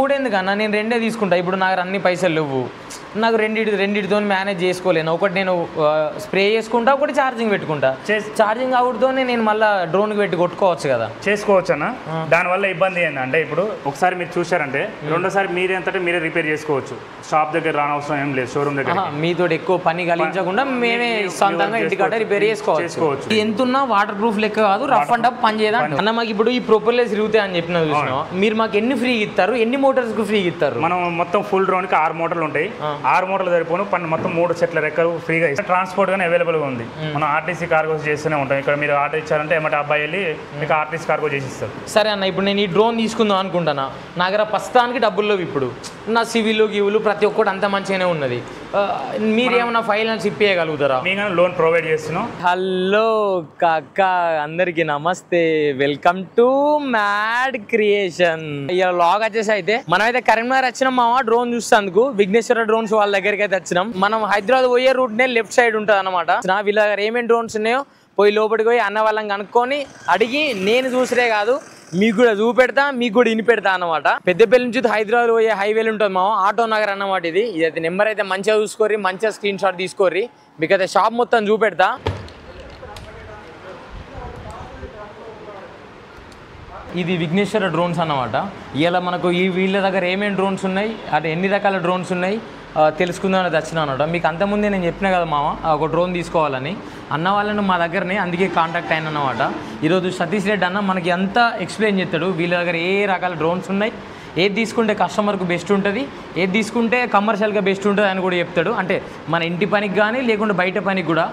మూడు ఎందుకన్నా, నేను రెండే తీసుకుంటా. ఇప్పుడు నాకు అన్ని పైసలు లేవు, నాకు రెండిటితో మేనేజ్ చేసుకోలేను. ఒకటి నేను స్ప్రే చేసుకుంటా, ఒకటి ఛార్జింగ్ పెట్టుకుంటా. ఛార్జింగ్ అవుట్తోనే నేను మళ్ళీ డ్రోన్కి పెట్టి కొట్టుకోవచ్చు కదా. చేసుకోవచ్చు అన్న. దానివల్ల ఇబ్బంది ఏంటంటే ఇప్పుడు ఒకసారి మీరు చూసారంటే రెండోసారి మీరే రిపేర్ చేసుకోవచ్చు. షాప్ దగ్గర రానవసరం ఏం లేదు, షోరూమ్ దగ్గర. మీతో ఎక్కువ పని కలిగించకుండా మేమే సొంతంగా ఇంటికాడ రిపేర్ చేసుకోవచ్చు. ఎంతున్నా వాటర్ ప్రూఫ్ లెక్క కాదు, రఫ్ అండ్ టఫ్ పని చేయదా అన్న. మాకు ఇప్పుడు ఈ ప్రొపెల్లర్స్ తిరుగుతాయి అని చెప్పిన చూసినా, మీరు మాకు ఎన్ని ఫ్రీ ఇస్తారు, ఎన్ని మోటార్స్ కు ఫ్రీ ఇస్తారు? మనం మొత్తం ఫుల్ డ్రోన్ కి 6 మోటార్లు ఉంటాయి. 6 మోటార్లు సరిపోను, మొత్తం 3 సెట్ల రెక్కలు ఫ్రీగా ఇస్తాం. ట్రాన్స్పోర్ట్ గానీ అవైలబుల్ గా ఉంది. మనం ఆర్టీసీ కార్గోస్ చేస్తూనే ఉంటాం. ఇక్కడ మీరు ఆర్డర్ ఇచ్చారంటే ఏమంటే అబ్బాయి వెళ్ళి మీకు ఆర్టీసీ కార్గో చేసి ఇస్తారు. సరే అన్న, ఇప్పుడు నేను ఈ డ్రోన్ తీసుకుందాం అనుకుంటానా, నా దగ్గర ప్రస్తుతానికి డబ్బుల్లో ఇప్పుడు నా సివిల్ గివులు ప్రతి ఒక్కటి అంత మంచిగానే ఉన్నది. మీరేమన్నా ఫైనాన్స్ ఇప్పేయగలుగుతారా? మేము లోన్ ప్రొవైడ్ చేస్తున్నాం. హలో కాక, అందరికి నమస్తే, వెల్కమ్ టు మ్యాడ్ క్రియేషన్. ఇలా లాగ్ వచ్చేసి అయితే మనమైతే కరీంనగర్ వచ్చినాం మామ, డ్రోన్ చూసేందుకు. విఘ్నేశ్వర డ్రోన్స్ వాళ్ళ దగ్గరికి అయితే వచ్చినాం. మనం హైదరాబాద్ పోయే రూట్ నే లెఫ్ట్ సైడ్ ఉంటుంది అనమాట. వీళ్ళ దగ్గర ఏమేమి డ్రోన్స్ ఉన్నాయో పోయి లోపలికి పోయి అన్న వాళ్ళని కనుక్కొని అడిగి, నేను చూసరే కాదు మీకు కూడా చూపెడతా, మీకు కూడా ఇనిపెడతా అనమాట. పెద్దపల్లి నుంచి హైదరాబాద్ పోయే హైవేలు ఉంటుంది మా ఆటో నగర్ అన్నమాట. ఇది అయితే నెంబర్ అయితే మంచిగా చూసుకోర్రి, మంచిగా స్క్రీన్ షాట్ తీసుకోర్రి. మీకు అయితే షాప్ మొత్తం చూపెడతా. ఇది విఘ్నేశ్వర డ్రోన్స్ అన్నమాట. ఇలా మనకు వీళ్ళ దగ్గర ఏమేమి డ్రోన్స్ ఉన్నాయి, అంటే ఎన్ని రకాల డ్రోన్స్ ఉన్నాయి తెలుసుకుందామని వచ్చినా అనమాట. మీకు అంతకుముందే నేను చెప్పినా కదా మామ, ఒక డ్రోన్ తీసుకోవాలని. అన్న వాళ్ళను మా దగ్గరనే అందుకే కాంటాక్ట్ అయిన అనమాట. ఈరోజు సతీష్ రెడ్డి అన్న మనకి అంతా ఎక్స్ప్లెయిన్ చేస్తాడు. వీళ్ళ దగ్గర ఏ రకాల డ్రోన్స్ ఉన్నాయి, ఏది తీసుకుంటే కస్టమర్కు బెస్ట్ ఉంటుంది, ఏది తీసుకుంటే కమర్షియల్గా బెస్ట్ ఉంటుంది అని కూడా చెప్తాడు. అంటే మన ఇంటి పనికి కానీ లేకుంటే బయట పనికి కూడా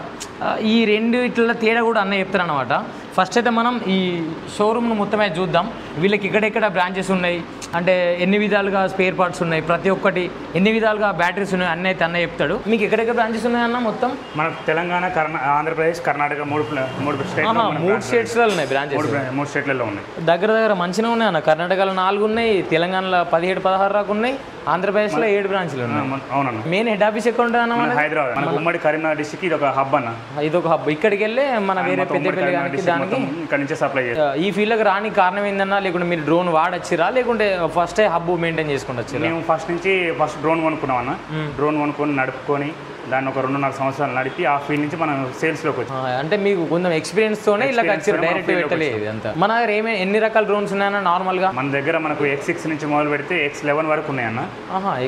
ఈ రెండు ఇట్లా తేడా కూడా అన్న చెప్తారు అనమాట. ఫస్ట్ అయితే మనం ఈ షోరూమ్ను మొత్తమే చూద్దాం. వీళ్ళకి ఎక్కడెక్కడ బ్రాంచెస్ ఉన్నాయి, అంటే ఎన్ని విధాలుగా స్పేర్ పార్ట్స్ ఉన్నాయి, ప్రతి ఒక్కటి ఎన్ని విధాలుగా బ్యాటరీస్ ఉన్నాయి అన్న అయితే అన్న చెప్తాడు. మీకు ఎక్కడెక్కడ బ్రాంచెస్ ఉన్నాయన్న? మొత్తం మనకు తెలంగాణ, ఆంధ్రప్రదేశ్, కర్ణాటక మూడు స్టేట్స్లో ఉన్నాయి బ్రాంచెస్. 3 స్టేట్లలో ఉన్నాయి. దగ్గర మంచిగా ఉన్నాయి అన్న. కర్ణాటకలో 4 ఉన్నాయి, తెలంగాణలో 17-16 దాకా ఉన్నాయి, ఆంధ్రప్రదేశ్లో 7 బ్రాంచ్లు ఉన్నాయి. అవునన్న. మెయిన్ హెడ్ ఆఫీస్ ఎక్కడ ఉంటుంది అన్న? హైదరాబాద్. మన ఉమ్మడి కరీంనగర్ డిస్ట్రిక్ట్ ఇది ఒక హబ్ అన్న. ఇది ఒక హబ్. ఇక్కడికి వెళ్ళి మన వేరే పెద్దపల్లి దానికి ఇక్కడ నుంచి సప్లై చేస్తాం. ఈ ఫీల్డ్కి రానికి కారణం ఏందన్నా, లేకుంటే మీరు డ్రోన్ వాడచ్చిరా, లేకుంటే ఫస్ట్ హబ్ మెయింటైన్ చేసుకుంటూ వచ్చారా? మేము ఫస్ట్ డ్రోన్ కొనుక్కున్నాం అన్న. డ్రోన్ కొనుక్కొని నడుపుకొని దాన్ని ఒక 2.5 సంవత్సరాలు నడిపి ఆ ఫీల్డ్ నుంచి మనం సేల్స్లోకి వచ్చాం. అంటే మీకు కొంచెం ఎక్స్పీరియన్స్ తోనే ఇలా వచ్చారు, డైరెక్ట్ పెట్టలేదు అంతా. మన దగ్గర ఎన్ని రకాల డ్రోన్స్ ఉన్నాయన్న నార్మల్గా? మన దగ్గర మనకు X6 నుంచి మొదలు పెడితే X11 వరకు ఉన్నాయన్న.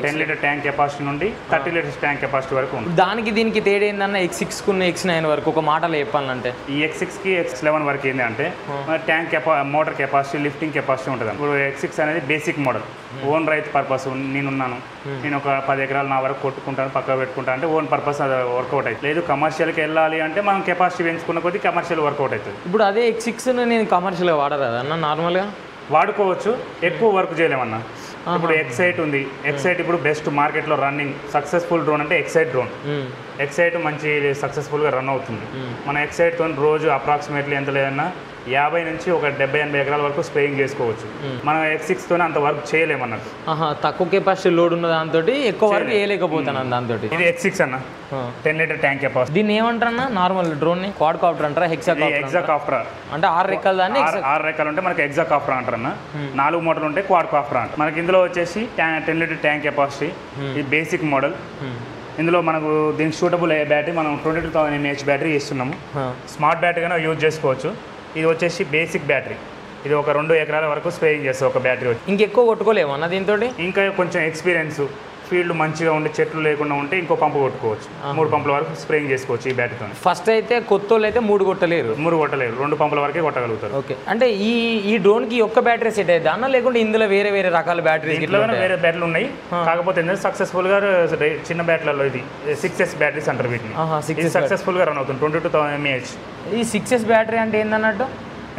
10 లీటర్ ట్యాంక్ కెపాసిటీ నుండి 30 లీటర్స్ ట్యాంక్ కెపాసిటీ వరకు ఉంది. దానికి దీనికి తేడా ఏందన్న? X6 కు X9 వరకు ఒక మాటలో చెప్పాలంటే, ఈ X6 కి X11 వరకు ఏంటి అంటే tank motor capacity, lifting capacity ఉంటుంది. ఇప్పుడు X6 అనేది బేసిక్ మోడల్, ఓన్ రైతు పర్పస్. నేను ఒక 10 ఎకరాలు నా వరకు కొట్టుకుంటాను, పక్క పెట్టుకుంటాను అంటే ఓన్ పర్పస్ అది వర్కౌట్ అవుతుంది. లేదు కమర్షియల్కి వెళ్ళాలి అంటే మనం కెపాసిటీ పెంచుకున్న కొద్దీ కమర్షియల్ వర్కౌట్ అవుతుంది. ఇప్పుడు అదే X6 నేను కమర్షియల్గా వాడరాదా అన్న? నార్మల్గా వాడుకోవచ్చు, ఎక్కువ వర్క్ చేయలేమన్నా. ఇప్పుడు X8 ఉంది. X8 ఇప్పుడు బెస్ట్ మార్కెట్లో రన్నింగ్ సక్సెస్ఫుల్ డ్రోన్ అంటే X8 డ్రోన్. X8 మంచి సక్సెస్ఫుల్గా రన్ అవుతుంది. మన X8 తో రోజు అప్రాక్సిమేట్లీ ఎంత లేదన్నా 50 నుంచి ఒక 70-80 ఎకరాల వరకు స్ప్రేయింగ్ చేసుకోవచ్చు. మనం X6 తోనే అంత వర్క్ చేయలేమన్నట్టు. తక్కువ కెపాసిటీ లోడ్ ఉన్న దాంతో ఎక్కువ వర్క్ చేయలేకపోతాను దాంతో. ఇది X6 అన్న, 10 లీటర్ ట్యాంక్ కెపాసిటీ. దీన్ని ఏమంటారన్నా నార్మల్ డ్రోన్ ని? క్వాడ్ కాప్టర్ అంటారా, హెక్సాకాప్టర్ అంటే 6 రెక్కలు దాన్ని 6 రెక్కలు ఉంటే మనకి హెక్సాకాప్టర్ అంటారన్న. 4 మోటార్లు ఉంటే క్వాడ్ కాప్టర్ అంటారు. మనకి ఇందులో వచ్చేసి 10 లీటర్ ట్యాంక్ కెపాసిటీ. ఇది బేసిక్ మోడల్. ఇందులో మనకు దీనికి సూటబుల్ అయ్యే బ్యాటరీ మనం 22,000 mAh బ్యాటరీ ఇస్తున్నాము. స్మార్ట్ బ్యాటరీగా యూజ్ చేసుకోవచ్చు. ఇది వచ్చేసి బేసిక్ బ్యాటరీ. ఇది ఒక 2 ఎకరాల వరకు స్ప్రేయింగ్ చేస్తుంది ఒక బ్యాటరీ. ఇంకెక్కువ కొట్టుకోలేము అన్న దీంతో? ఇంకా కొంచెం ఎక్స్పీరియన్స్, ఫీల్డ్ మంచిగా ఉండి చెట్లు లేకుండా ఉంటే ఇంకో పంపు కొట్టుకోవచ్చు. 3 పంపుల వరకు స్ప్రేయింగ్ చేసుకోవచ్చు ఈ బ్యాటరీతో. ఫస్ట్ అయితే కొత్త వాళ్ళు అయితే 3 కొట్టలేరు, 2 పంపుల వరకే కొట్టగలుగుతారు. ఓకే. అంటే ఈ డ్రోన్ కి ఒక్క బ్యాటరీ సెట్ అయితే అన్న, లేకుంటే ఇందులో వేరే రకాల బ్యాటరీస్? వేరే బ్యాటరీలు ఉన్నాయి. కాకపోతే ఏంటంటే సక్సెస్ఫుల్ గా చిన్న బ్యాటరీలలో ఇది 6S బ్యాటరీస్ అంటారు వీటిని. సక్సెస్ఫుల్ గా రన్ అవుతుంది 22,000 mAh. ఈ 6S బ్యాటరీ అంటే ఏందన్నట్టు?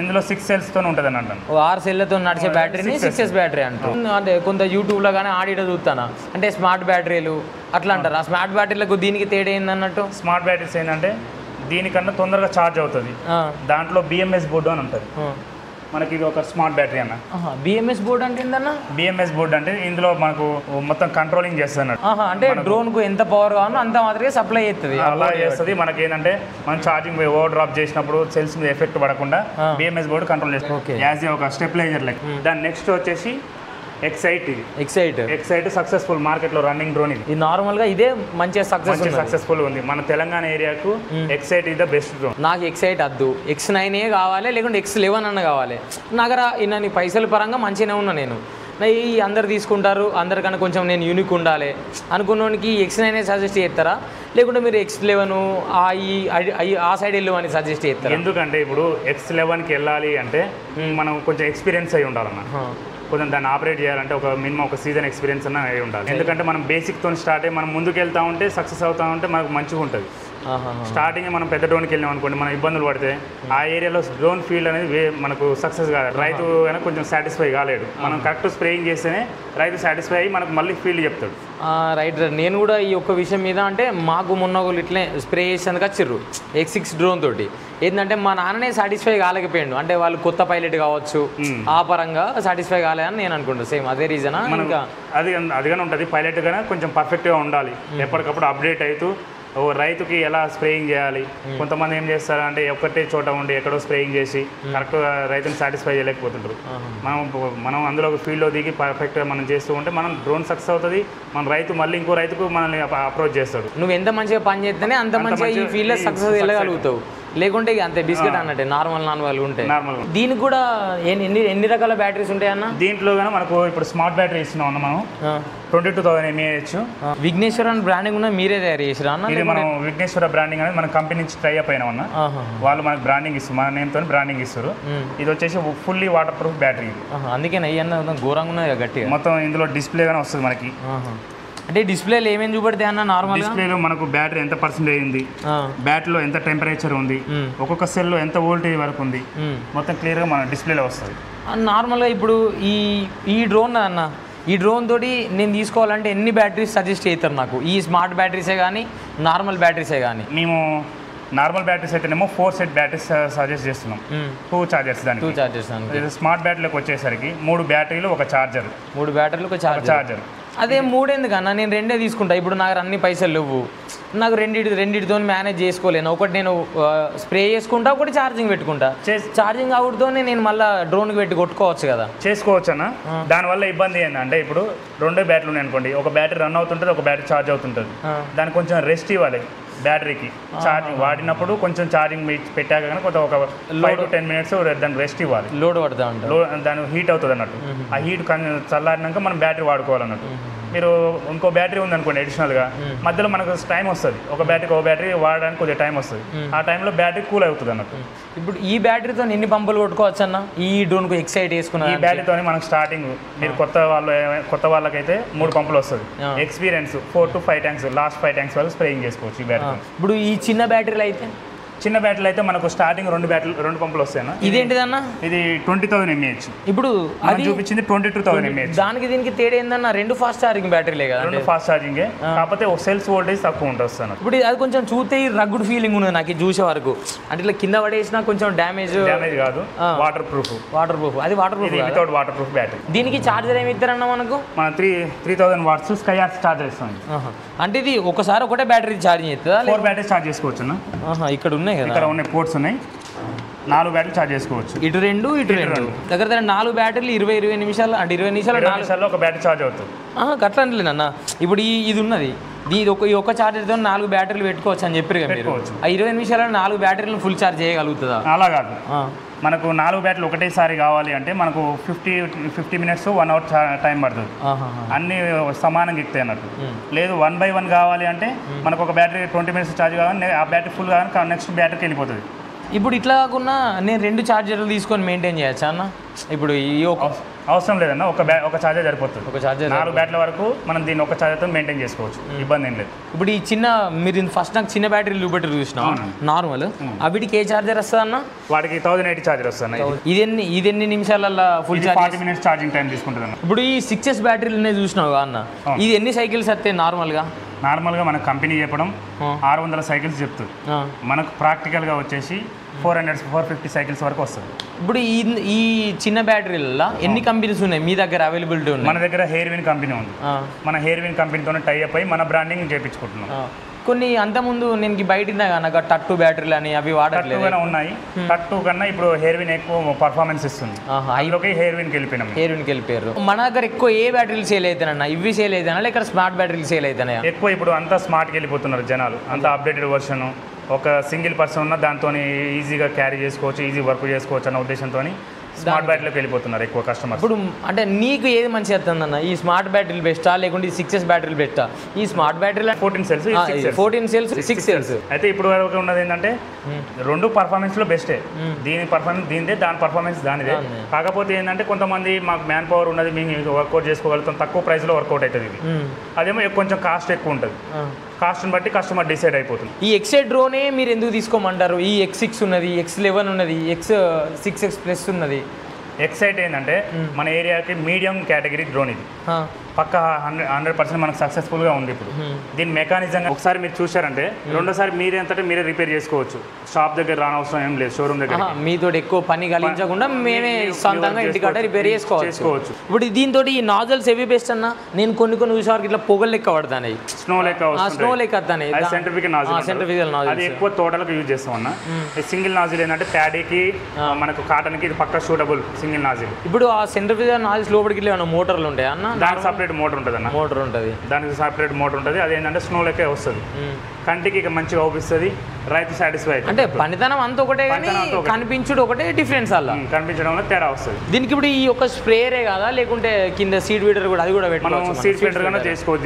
ఇందులో 6 సెల్స్ తో ఉంటుంది అని అంటాను. 6 సెల్లతో నడిచే బ్యాటరీని 6S బ్యాటరీ అంటారు. అంటే కొంత యూట్యూబ్లో కానీ ఆడియో చూస్తాను, అంటే స్మార్ట్ బ్యాటరీలు అట్లా అంటారు. ఆ స్మార్ట్ బ్యాటరీలకు దీనికి తేడా ఏందన్నట్టు? స్మార్ట్ బ్యాటరీస్ ఏంటంటే దీనికన్నా తొందరగా ఛార్జ్ అవుతుంది. దాంట్లో BMS బోర్డు అని ఉంటుంది. మనకి ఇది ఒక స్మార్ట్ బ్యాటరీ అన్న. BMS బోర్డు అంటే ఏందన్న? BMS బోర్డు అంటే ఇందులో మనకు మొత్తం కంట్రోలింగ్ చేస్తుంది. అంటే డ్రోన్ కు ఎంత పవర్ కావాలో అంత మాత్రమే సప్లై చేస్తుంది. అలా చేస్తుంది. మనకి ఏంటంటే మనం ఛార్జింగ్ ఓవర్ డ్రాప్ చేసినప్పుడు సెల్స్ మీద ఎఫెక్ట్ పడకుండా BMS బోర్డు కంట్రోల్ చేస్తుంది. యాజ్ ఒక స్టెబిలైజర్ లైక్. దాని నెక్స్ట్ వచ్చేసి ఎక్సైట్ ఎక్సైట్ సక్సెస్ఫుల్ మార్కెట్లో రన్నింగ్ డ్రోన్ ఇది నార్మల్గా ఇదే మంచిగా సక్సెస్ఫుల్ ఉంది మన తెలంగాణ ఏరియాకు ఎక్సైట్ ఇది ద బెస్ట్ డ్రోన్. నాకు ఎక్సైట్ వద్దు, X9 కావాలి, లేకుంటే X11 అన్న కావాలి. నగర నీ పైసల పరంగా మంచిగానే ఉన్నా నేను. ఈ అందరు తీసుకుంటారు, అందరికన్నా కొంచెం నేను యూనిక్ ఉండాలి అనుకున్నోనికి X9 సజెస్ట్ చేస్తారా, లేకుంటే మీరు X11 ఆ సైడ్ వెళ్ళు అని సజెస్ట్ చేస్తారా? ఎందుకంటే ఇప్పుడు X11కి వెళ్ళాలి అంటే మనం కొంచెం ఎక్స్పీరియన్స్ అయి ఉండాలన్న. కొంచెం దాన్ని ఆపరేట్ చేయాలంటే ఒక మినిమం ఒక సీజన్ ఎక్స్పీరియన్స్ అన్న అయి ఉండాలి. ఎందుకంటే మనం బేసిక్తో స్టార్ట్ అయ్యి మనం ముందుకు వెళ్తూ ఉంటే సక్సెస్ అవుతూ ఉంటే మనకు మంచిగా ఉంటుంది. స్టార్టింగ్ మనం పెద్ద డ్రోన్కి వెళ్ళాం అనుకోండి, మనం ఇబ్బందులు పడితే ఆ ఏరియాలో డ్రోన్ ఫీల్డ్ అనేది మనకు సక్సెస్ కాదు. రైతు అయినా కొంచెం సాటిస్ఫై కాలేడు. మనం కరెక్ట్ స్ప్రేయింగ్ చేస్తేనే రైతు సాటిస్ఫై అయ్యి మనకు మళ్ళీ ఫీల్డ్ చెప్తాడు. రైట్. నేను కూడా ఈ ఒక్క విషయం మీద అంటే మాకు మొన్న వాళ్ళు ఇట్లే స్ప్రే చేసేందుకు వచ్చిర్రు X6 డ్రోన్ తోటి. ఏంటంటే మా నాన్ననే సాటిస్ఫై కాలేకపోయాడు. అంటే వాళ్ళు కొత్త పైలట్ కావచ్చు, ఆ పరంగా సాటిస్ఫై కాలేదని నేను అనుకుంటాను. సేమ్ అదే రీజనా? ఇంకా అదిగానే ఉంటుంది. పైలట్ గానే కొంచెం పర్ఫెక్ట్గా ఉండాలి, ఎప్పటికప్పుడు అప్డేట్ అవుతూ రైతుకి ఎలా స్ప్రేయింగ్ చేయాలి. కొంతమంది ఏం చేస్తారంటే ఒకటే చోట ఉండి ఎక్కడో స్ప్రేయింగ్ చేసి కరెక్ట్గా రైతుని సాటిస్ఫై చేయలేకపోతుంటారు. మనం అందులో ఫీల్డ్లో దిగి పర్ఫెక్ట్గా మనం చేస్తూ ఉంటే మనం డ్రోన్ సక్సెస్ అవుతుంది. మన రైతు మళ్ళీ ఇంకో రైతుకు మనల్ని అప్రోచ్ చేస్తాడు. నువ్వు ఎంత మంచిగా పని చేస్తేనే అంత మంచిగా ఈ ఫీల్డ్లో సక్సెస్ వెళ్ళగలుగుతావు. లేకుంటే అంతే బిస్కెట్ అన్నట్టే నార్మల్ ఉంటాయి. దీనికి కూడా ఎన్ని రకాల బ్యాటరీస్ ఉంటాయన్న? దీంట్లో కానీ మనకు ఇప్పుడు స్మార్ట్ బ్యాటరీ ఇస్తున్నాం అన్న. మనం 22,000 mAh విఘ్నేశ్వర బ్రాండింగ్ ఉన్న మీరే తయారు చేసిరా అన్న? ఇది మనం విఘ్నేశ్వర బ్రాండింగ్ అనేది మన కంపెనీ నుంచి ట్రై అయిపోయినా ఉన్నా. వాళ్ళు మనకు బ్రాండింగ్ ఇస్తారు, మన నేమ్తో బ్రాండింగ్ ఇస్తారు. ఇది వచ్చేసి ఫుల్లీ వాటర్ ప్రూఫ్ బ్యాటరీ. అందుకే అయ్యన్న ఘోరంగా ఉన్నాయి గట్టిగా. మొత్తం ఇందులో డిస్ప్లే గానే వస్తుంది మనకి. అంటే డిస్ప్లేలో ఏమేమి చూపెడతాయి అన్న? నార్మల్ డిస్ప్లేలో మనకు బ్యాటరీ ఎంత పర్సెంటేజ్ ఉంది, బ్యాటరీలో ఎంత టెంపరేచర్ ఉంది, ఒక్కొక్క సెల్లో ఎంత వోల్టేజ్ వరకు ఉంది, మొత్తం క్లియర్గా మన డిస్ప్లేలో వస్తుంది. నార్మల్గా ఇప్పుడు ఈ డ్రోన్ అన్న, ఈ డ్రోన్ తోటి నేను తీసుకోవాలంటే ఎన్ని బ్యాటరీస్ సజెస్ట్ చేస్తారు నాకు? ఈ స్మార్ట్ బ్యాటరీసే కానీ నార్మల్ బ్యాటరీసే కానీ? మేము నార్మల్ బ్యాటరీస్ అయితేనేమో 4 సెట్ బ్యాటరీస్ సజెస్ట్ చేస్తున్నాం. 2 చార్జర్స్ దానికి. స్మార్ట్ బ్యాటరీలోకి వచ్చేసరికి 3 బ్యాటరీలు ఒక చార్జర్. 3 బ్యాటరీలు ఒక చార్జర్. అదే 3 ఎందుకన్నా? నేను 2 తీసుకుంటా. ఇప్పుడు నాకు అన్ని పైసలు లేవు, నాకు రెండిటితో మేనేజ్ చేసుకోలేను. ఒకటి నేను స్ప్రే చేసుకుంటా, ఒకటి ఛార్జింగ్ పెట్టుకుంటా. ఛార్జింగ్ అవుట్తోనే నేను మళ్ళీ డ్రోన్కి పెట్టి కొట్టుకోవచ్చు కదా? చేసుకోవచ్చు అన్న. దానివల్ల ఇబ్బంది ఏంటంటే ఇప్పుడు 2 బ్యాటరీలు ఉన్నాయి అనుకోండి, ఒక బ్యాటరీ రన్ అవుతుంటుంది, ఒక బ్యాటరీ ఛార్జ్ అవుతుంటుంది. దానికి కొంచెం రెస్ట్ ఇవ్వాలి బ్యాటరీకి. ఛార్జింగ్ వాడినప్పుడు కొంచెం ఛార్జింగ్ పెట్టాక కానీ కొంత ఒక 5 to 10 minutes దానికి రెస్ట్ ఇవ్వాలి. లోడ్ పడతా ఉంటుంది, దాని హీట్ అవుతుంది అన్నట్టు. ఆ హీట్ చల్లారినాక మనం బ్యాటరీ వాడుకోవాలన్నట్టు. మీరు ఇంకో బ్యాటరీ ఉందనుకోండి అడిషనల్గా, మధ్యలో మనకు టైం వస్తుంది. ఒక బ్యాటరీ వాడడానికి కొద్దిగా టైం వస్తుంది. ఆ టైంలో బ్యాటరీ కూల్ అవుతుంది అన్నట్టు. ఇప్పుడు ఈ బ్యాటరీతో ఎన్ని పంపులు కొట్టుకోవచ్చు అన్న? ఈ డ్రోన్కు ఎక్సైట్ చేసుకున్న ఈ బ్యాటరీతో మనకు స్టార్టింగ్ మీరు కొత్త వాళ్ళకైతే 3 పంపులు వస్తుంది. Experience 4 to 5 tanks, last 5 tanks వరకు స్ప్రేయింగ్ చేసుకోవచ్చు ఈ బ్యాటరీ. ఇప్పుడు ఈ చిన్న బ్యాటరీలు అయితే అయితే మనకు స్టార్టింగ్ 2 పంపులు వస్తాయి. ఇదేంటిదన్నా? ఇది 20,000 mAh. ఇప్పుడు అది చూపించింది 22,000 mAh. దానికి దీనికి తేడా ఏందన్నా? 2 ఫాస్ట్ ఛార్జింగ్ బ్యాటరీలే కదా? 2 ఫాస్ట్ ఛార్జింగ్, కాకపోతే సెల్స్ వోల్టేజ్ తక్కువ ఉంటుంది. ఇప్పుడు అది కొంచెం చూస్తే రగ్గుడ్ ఫీలింగ్ ఉన్నది నాకు చూసే వరకు. అంటే ఇట్లా కింద పడేసినా కొంచెం డ్యామేజ్ కాదు, వాటర్ ప్రూఫ్. అది water proof, without water proof battery. దీనికి ఛార్జర్ ఏమి ఇస్తారన్నా మనకు? మన 3,000 watts స్కై ఆర్ట్స్ ఛార్జర్ ఇస్తాం. అంటే ఇది ఒకసారి ఒకటే బ్యాటరీ ఛార్జింగ్ చేస్తుందా? 4 బ్యాటరీస్ ఛార్జ్ చేసుకోవచ్చు అన్న. ఇక్కడ ఉన్నాయి కదా, ఇక్కడ ఉన్నాయి పోర్ట్స్ ఉన్నాయి. 4 బ్యాటరీలు ఛార్జ్ చేసుకోవచ్చు. ఇటు రెండు దగ్గర 4 బ్యాటరీలు 20 నిమిషాలు. అంటే 20 నిమిషాలు ఒక బ్యాటరీ ఛార్జ్ అవుతుంది. అట్లా అంటలేనన్న. ఇప్పుడు ఇది ఉన్నది, ఈ ఒక్క ఛార్జర్తో 4 బ్యాటరీలు పెట్టుకోవచ్చు అని చెప్పారు కదా మీరు. ఆ 20 నిమిషాల్లో 4 బ్యాటరీలను ఫుల్ ఛార్జ్ చేయగలుగుతుందా? అలా కాదు, మనకు 4 బ్యాటరీలు ఒకటేసారి కావాలి అంటే మనకు 50 minutes 1 hour టైం పడుతుంది. అన్ని సమానంగా ఎక్కుతాయి అన్నట్టు. లేదు 1 by 1 కావాలి అంటే మనకు ఒక బ్యాటరీ 20 minutes ఛార్జ్ కావాలి, ఆ బ్యాటరీ ఫుల్ కావాలి, నెక్స్ట్ బ్యాటరీకి వెళ్ళిపోతుంది. ఇప్పుడు ఇట్లా కాకుండా నేను 2 ఛార్జర్లు తీసుకొని మెయింటైన్ చేయొచ్చా అన్న? ఇప్పుడు ఈ అవసరం లేదన్న, ఒక ఛార్జర్ సరిపోతుంది. ఒక ఛార్జర్ 4 బ్యాటరీల వరకు మనం దీన్ని ఒక ఛార్జర్తో మెయింటైన్ చేసుకోవచ్చు, ఇబ్బంది ఏం లేదు. ఇప్పుడు ఈ మీరు ఫస్ట్ నాకు చిన్న బ్యాటరీలు చూపెట్టి చూసినా నార్మల్, వీటికి ఏ ఛార్జర్ వస్తుంది అన్న? వాటికి 1080 ఛార్జర్ వస్తుంది. ఇది ఎన్ని నిమిషాలలో full charge? 40 minutes charging time తీసుకుంటుంది అన్న. ఇప్పుడు ఈ 6S బ్యాటరీలు ఉన్నాయి చూసినావు అన్న, ఇది ఎన్ని సైకిల్స్ వస్తాయి నార్మల్గా? మన కంపెనీ చెప్పడం 600 సైకిల్స్ చెప్తుంది. మనకు ప్రాక్టికల్గా వచ్చేసి 450 సైకిల్స్ వరకు వస్తుంది. ఇప్పుడు ఈ చిన్న బ్యాటరీలలో ఎన్ని కంపెనీస్ ఉన్నాయి మీ దగ్గర అవైలబిలిటీ ఉన్నాయి? మన దగ్గర హెయిర్విన్ కంపెనీ ఉంది. మన హెయిర్విన్ కంపెనీతో టై అప్ అయ్యి మన బ్రాండింగ్ చేయించుకుంటున్నాం. కొన్ని అంతకుముందు నేను బయట నాకు టట్టు బ్యాటరీలు అని అవి వాడట్లేదు. టట్టు ఉన్నాయి. టట్టు కన్నా ఇప్పుడు హెయిర్విన్ ఎక్కువ పర్ఫార్మెన్స్ ఇస్తుంది. అందులోకి హెయిర్విన్కి వెళ్ళిపోయినాం. హెయిర్విన్కి వెళ్ళిపోయారు. మన దగ్గర ఎక్కువ ఏ బ్యాటరీలు సేల్ అవుతానన్నా? ఇవి సేల్ అవుతానా లేక స్మార్ట్ బ్యాటరీలు సేల్ అవుతాయా? ఎక్కువ ఇప్పుడు అంతా స్మార్ట్కి వెళ్ళిపోతున్నారు జనాలు. అంతా అప్డేటెడ్ వర్షన్. ఒక సింగిల్ పర్సన్ ఉన్న దాంతో ఈజీగా క్యారీ చేసుకోవచ్చు, ఈజీ వర్క్ చేసుకోవచ్చు అన్న ఉద్దేశంతో స్మార్ట్ బ్యాటరీలోకి వెళ్ళిపోతున్నారు ఎక్కువ కస్టమర్స్. ఇప్పుడు అంటే నీకు ఏది మంచి వస్తుందన్న? ఈ స్మార్ట్ బ్యాటరీలు బెస్టా లేకుంటే ఈ 6S బ్యాటరీలు బెస్టా? ఈ స్మార్ట్ బ్యాటరీలు 14 సెల్స్ 6 సెల్స్. అయితే ఇప్పుడు వరకు ఉన్నది ఏంటంటే రెండు పర్ఫార్మెన్స్ లో బెస్టే. దీని పర్ఫార్మెన్స్ దీనిదే, దాని పర్ఫార్మెన్స్ దానిదే. కాకపోతే ఏంటంటే కొంతమంది మాకు మ్యాన్ పవర్ ఉన్నది, మేము వర్కౌట్ చేసుకోగలుగుతాం, తక్కువ ప్రైస్ లో వర్కౌట్ అవుతుంది. ఇది అదేమో కొంచెం కాస్ట్ ఎక్కువ ఉంటుంది. కాస్ట్ని బట్టి కస్టమర్ డిసైడ్ అయిపోతుంది. ఈ XA డ్రోనే మీరు ఎందుకు తీసుకోమంటారు? ఈ X6 ఉన్నది, X11 ఉన్నది, X6X+ ఉన్నది. ఎక్సైట్ ఏంటంటే మన ఏరియాకి మీడియం కేటగిరీ డ్రోన్ ఇది. పక్కా 100% మనకు సక్సెస్ఫుల్గా ఉంది. ఇప్పుడు దీని మెకానిజం ఒకసారి మీరు చూసారంటే రెండోసారి మీరే రిపేర్ చేసుకోవచ్చు. షాప్ దగ్గర రానవసరం ఏం లేదు, షోరూమ్ దగ్గర. మీతో ఎక్కువ పని కలిగించకుండా మేమే సొంతంగా ఇంటికాడ రిపేర్ చేసుకోవచ్చు. ఇప్పుడు దీంతో ఈ నాజల్స్ ఏవి బెస్ట్ అన్న? నేను కొన్ని చూసేవారికి ఇట్లా పొగలు లెక్క పడతాయి, స్నో లెక్క వస్తాయి. సెంట్రిఫికల్ నాజిల్ అది ఎక్కువ తోటలకు యూజ్ చేస్తాం అన్న. సింగిల్ నాజిల్ ఏంటంటే ప్యాడీకి మనకు కాటన్కి ఇది పక్కా సూటబుల్ సింగిల్ నాజిల్. ఇప్పుడు ఆ సెంట్రిఫికల్ నాజిల్ లోపలికి ఏమైనా మోటార్లు ఉంటాయి అన్న? దానికి సపరేట్ మోటార్ ఉంటుంది అన్న. మోటార్ ఉంటుంది, దానికి సపరేట్ మోటార్ ఉంటుంది. అదేంటంటే స్నో లెక్క వస్తుంది, కంటికి మంచిగా అవుపిస్తుంది, రైతు సాటిస్ఫై. అంటే పనితనం అంతా ఒకటే కానీ కనిపించడం ఒకటే డిఫరెన్స్. అలా కనిపించడం వల్ల తేడా వస్తుంది. దీనికి ఇప్పుడు ఈ యొక్క స్ప్రేయరే కాదా లేకుంటే కింద సీడ్ ఫీడర్ కూడా అది కూడా మనం సీడ్ ఫీడర్ గానే చేసుకోవచ్చు.